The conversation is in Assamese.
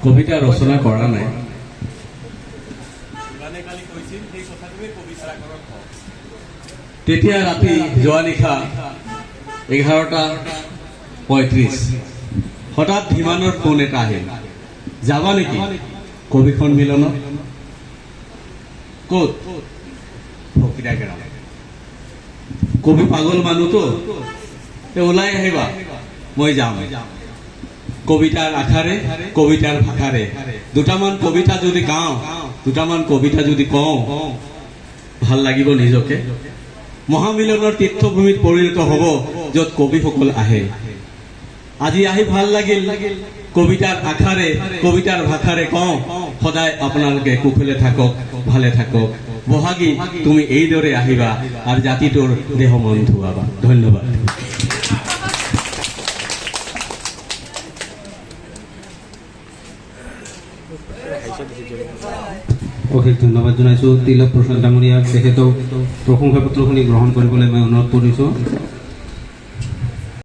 কবিতা ৰচনা কৰা নাই, তেতিয়া ৰাতি যোৱা নিশা 11:35 হঠাৎ ধীমানৰ ফোন এটা আহিল, যাবা নেকি কবি সন্মিলনত? ক'ত? ফকিৰা গেৰাম। কবি পাগল মানুহতো, ওলাই আহিবা, মই যাম। কবিতাৰ আশাৰে, কবিতাৰ ভাষাৰে দুটামান কবিতা যদি গাওঁ, দুটামান কবিতা যদি কওঁ, ভাল লাগিব নিজকে। মহামিলনৰ তীৰ্থভূমিত পৰিণত হ'ব, য'ত কবিসকল আহে। আজি আহি ভাল লাগিল, কবিতাৰ আশাৰে, কবিতাৰ ভাষাৰে কওঁ, সদায় আপোনালোকে কুশলে থাকক, ভালে থাকক। বহাগী তুমি এইদৰে আহিবা আৰু জাতিটোৰ দেহ মন ধুৱাবা। ধন্যবাদ। অশেষ ধন্যবাদ জনাইছোঁ তিলক প্ৰসাদ ডাঙৰীয়াক। তেখেতক প্ৰশংসা পত্ৰখিনি গ্ৰহণ কৰিবলৈ মই অনুৰোধ কৰিছোঁ।